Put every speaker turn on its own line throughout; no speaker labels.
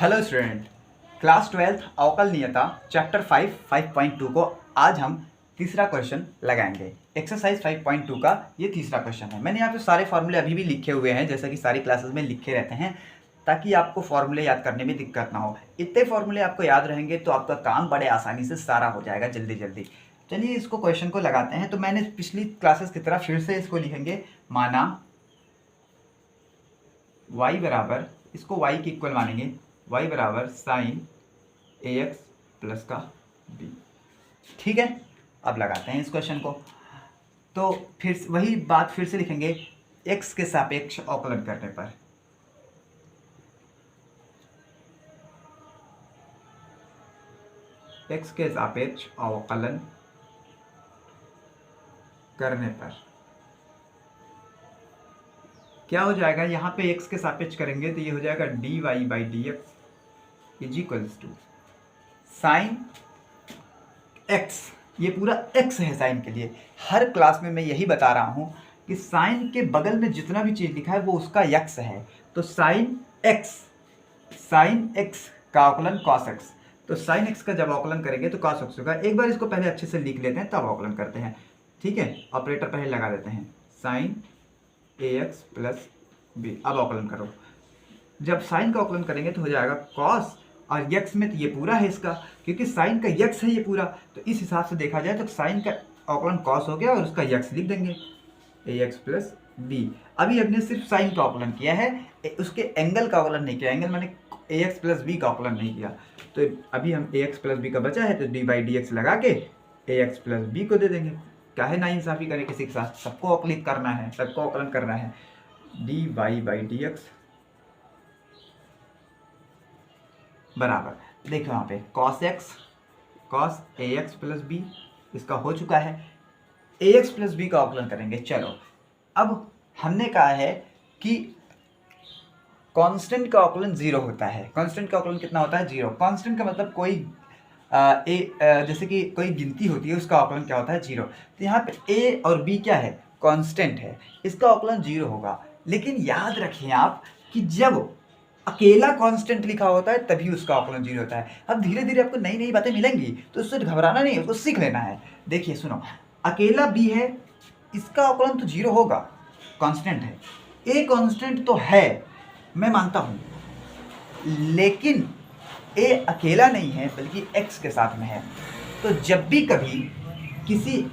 Hello student, class 12 अवकल नियता chapter 5.2 को आज हम तीसरा क्वेश्चन लगाएंगे। एक्सरसाइज 5.2 का ये तीसरा क्वेश्चन है। मैंने यहाँ पे सारे फॉर्मूले अभी भी लिखे हुए हैं, जैसा कि सारी क्लासेस में लिखे रहते हैं, ताकि आपको फॉर्मूले याद करने में दिक्कत ना हो। इतने फॉर्मूले आपको याद रहेंगे तो आपका काम बड़े आसानी से सारा हो जाएगा जल्दी जल्दी। चलिए इसको क्वेश्चन को लगाते हैं। तो मैंने पिछली क्लासेस की तरह फिर से इसको लिखेंगे, माना y बराबर, इसको y की इक्वल मानेंगे, y बराबर साइन ए एक्स प्लस का b। ठीक है, अब लगाते हैं इस क्वेश्चन को। तो फिर वही बात फिर से लिखेंगे, x के सापेक्ष अवकलन करने पर, x के सापेक्ष अवकलन करने पर क्या हो जाएगा। यहाँ पे x के सापेक्ष करेंगे तो ये हो जाएगा dy by d x is equals to sine x। ये पूरा x है साइन के लिए। हर क्लास में मैं यही बता रहा हूँ कि साइन के बगल में जितना भी चीज़ लिखा है वो उसका x है। तो साइन x का अवकलन cos x। तो साइन x का जब अवकलन करेंगे तो cos x होगा। एक बार इसको पहले अच्छे से लिख लेते हैं तब अवकलन करते हैं। ठीक है, ऑपरेटर पहले लगा देते हैं, साइन ए एक्स प्लस बी। अब अवकलन करो। जब साइन का अवकलन करेंगे तो हो जाएगा कॉस, और यक्स में तो ये पूरा है इसका, क्योंकि साइन का यक्स है ये पूरा। तो इस हिसाब से देखा जाए तो साइन का अवकलन कॉस हो गया और उसका यक्स लिख देंगे, ए एक्स प्लस बी। अभी हमने सिर्फ साइन का अवकलन किया है, उसके एंगल का अवकलन नहीं किया। एंगल मैंने ए एक्स प्लस बी का अवकलन नहीं किया। तो अभी हम ए एक्स प्लस बी का बचा है तो डी बाई डी एक्स लगा के ए एक्स प्लस बी को दे देंगे। काहे नाइंसाफी करें किसी के साथ, सबको अवकलित करना है, सबको अवकलन करना है। D y by d x बराबर, देखो यहाँ पे cos x, cos a x plus b, इसका हो चुका है। ए एक्स प्लस बी का अवकलन करेंगे। चलो, अब हमने कहा है कि कांस्टेंट का अवकलन 0 होता है। कांस्टेंट का अवकलन कितना होता है? 0। कांस्टेंट का मतलब कोई जैसे कि कोई गिनती होती है, उसका अवकलन क्या होता है? 0। तो यहाँ पे a और b क्या है? कांस्टेंट है, इसका अवकलन 0 होगा। लेकिन याद रखें आप कि जब अकेला कांस्टेंट लिखा होता है तभी उसका अवकलन 0 होता है। अब धीरे धीरे आपको नई नई बातें मिलेंगी तो उससे घबराना नहीं है, उसको सीख लेना है। देखिए सुनो, अकेला b है, इसका अवकलन तो 0 होगा, कांस्टेंट है। a कांस्टेंट तो है, मैं मानता हूँ, लेकिन a अकेला नहीं है बल्कि x के साथ में है। तो जब भी कभी किसी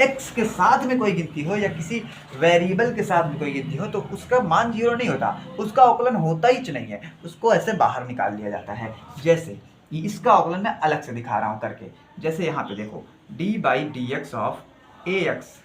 x के साथ में कोई गिनती हो या किसी वेरिएबल के साथ में कोई गिनती हो तो उसका मान 0 नहीं होता, उसका अवकलन होता ही नहीं है, उसको ऐसे बाहर निकाल लिया जाता है। जैसे इसका अवकलन मैं अलग से दिखा रहा हूँ करके। जैसे यहाँ पे देखो, D by d x of A x,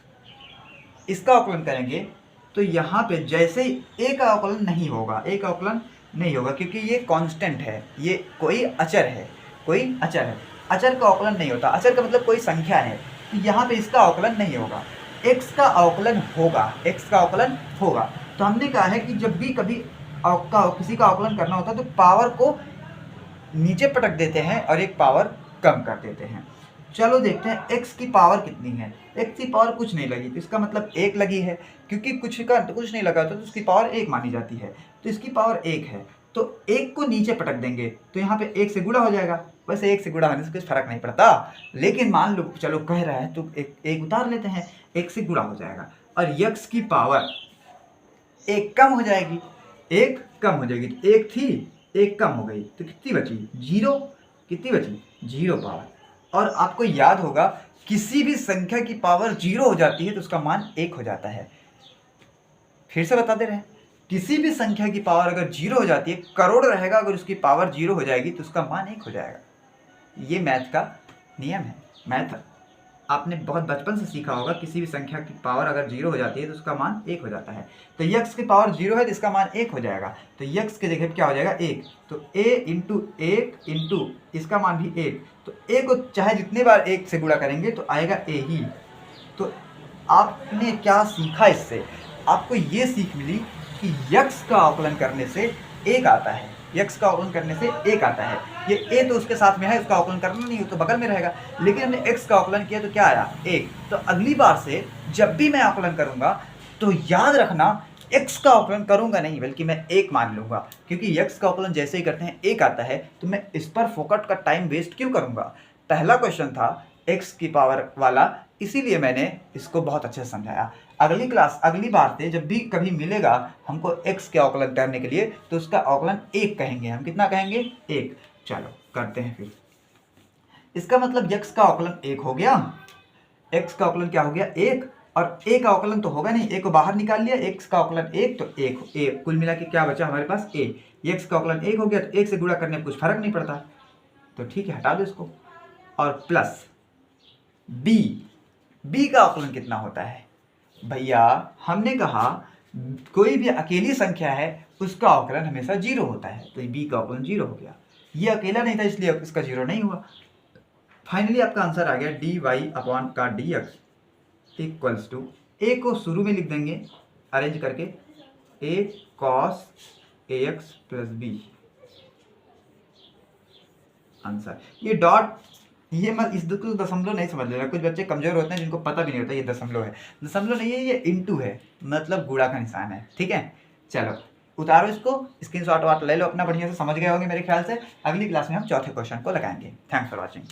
इसका अवकलन करेंगे तो यहाँ पे जैसे a का अवकलन नहीं होगा, a का अवकलन नहीं होगा क्योंकि ये कांस्टेंट है, ये कोई अचर है, कोई अचर है। अचर का अवकलन नहीं होता, अचर का मतलब कोई संख्या है, तो यहाँ पे इसका अवकलन नहीं होगा। x का अवकलन होगा, x का अवकलन होगा। तो हमने कहा है कि जब भी कभी किसी का अवकलन करना होता है तो पावर को नीचे पटक देते हैं और एक पावर कम कर देते हैं। चलो देखते हैं x की पावर कितनी है। x की पावर कुछ नहीं लगी तो इसका मतलब 1 लगी है, क्योंकि कुछ नहीं लगा तो उसकी पावर 1 मानी जाती है। तो इसकी पावर 1 है, तो 1 को नीचे पटक देंगे तो यहाँ पे 1 से गुणा हो जाएगा। वैसे 1 से गुणा होने से कुछ फर्क नहीं पड़ता, लेकिन मान लो चलो कह रहा है तो एक उतार लेते हैं, 1 से गुणा हो जाएगा और x की पावर 1 कम हो जाएगी, 1 कम हो जाएगी। तो 1 थी, 1 कम हो गई तो कितनी बची? 0। कितनी बची? 0 पावर। और आपको याद होगा किसी भी संख्या की पावर 0 हो जाती है तो उसका मान 1 हो जाता है। फिर से बता दे रहे हैं, किसी भी संख्या की पावर अगर 0 हो जाती है, करोड़ रहेगा, अगर उसकी पावर 0 हो जाएगी तो उसका मान 1 हो जाएगा। ये मैथ का नियम है। मैथ आपने बहुत बचपन से सीखा होगा, किसी भी संख्या की पावर अगर 0 हो जाती है तो उसका मान 1 हो जाता है। तो x की पावर 0 है तो इसका मान 1 हो जाएगा। तो x के जगह क्या हो जाएगा? 1। तो a इंटू 1 इंटू इसका मान भी 1। तो a को चाहे जितने बार 1 से गुणा करेंगे तो आएगा a ही। तो आपने क्या सीखा इससे? आपको ये सीख मिली कि x का अवकलन करने से 1 आता है, x का अवकलन करने से 1 आता है। ये a तो उसके साथ में है, उसका अवकलन करना नहीं हो तो बगल में रहेगा, लेकिन हमने x का अवकलन किया तो क्या आया? 1। तो अगली बार से जब भी मैं अवकलन करूंगा तो याद रखना x का अवकलन करूंगा नहीं, बल्कि मैं 1 मान लूंगा, क्योंकि x का अवकलन जैसे ही करते हैं 1 आता है, तो मैं इस पर फोकट का टाइम वेस्ट क्यों करूंगा। पहला क्वेश्चन था x की पावर वाला, इसीलिए मैंने इसको बहुत अच्छे से समझाया। अगली बार से जब भी कभी मिलेगा हमको x के अवकलन करने के लिए, तो उसका अवकलन 1 कहेंगे हम। कितना कहेंगे? 1। चलो करते हैं फिर। इसका मतलब x का अवकलन 1 हो गया। x का अवकलन क्या हो गया? 1। और a का अवकलन तो होगा नहीं, a को बाहर निकाल लिया, x का अवकलन 1, तो 1 a कुल मिला के क्या बचा हमारे पास? a। x का अवकलन 1 हो गया, तो 1 से गुणा करने में कुछ फर्क नहीं पड़ता, तो ठीक है, हटा दो इसको। और प्लस b का अवकलन कितना होता है भैया? हमने कहा कोई भी अकेली संख्या है उसका अवकलन हमेशा 0 होता है, तो b का अवकलन 0 हो गया। ये अकेला नहीं था इसलिए इसका 0 नहीं हुआ। फाइनली आपका आंसर आ गया dy/dx इक्वल्स टू, a को शुरू में लिख देंगे अरेंज करके, a cos ax plus b। Answer ये डॉट, ये मत इस दशमलव नहीं समझ लेना। कुछ बच्चे कमजोर होते हैं जिनको पता भी नहीं होता ये दशमलव है। दशमलव नहीं है, ये इंटू है, मतलब गुणा का निशान है। ठीक है, चलो उतारो इसको, स्क्रीनशॉट वाट ले लो अपना, बढ़िया से समझ गए होंगे मेरे ख्याल से। अगली क्लास में हम चौथे क्वेश्चन को लगाएंगे। Thanks for watching.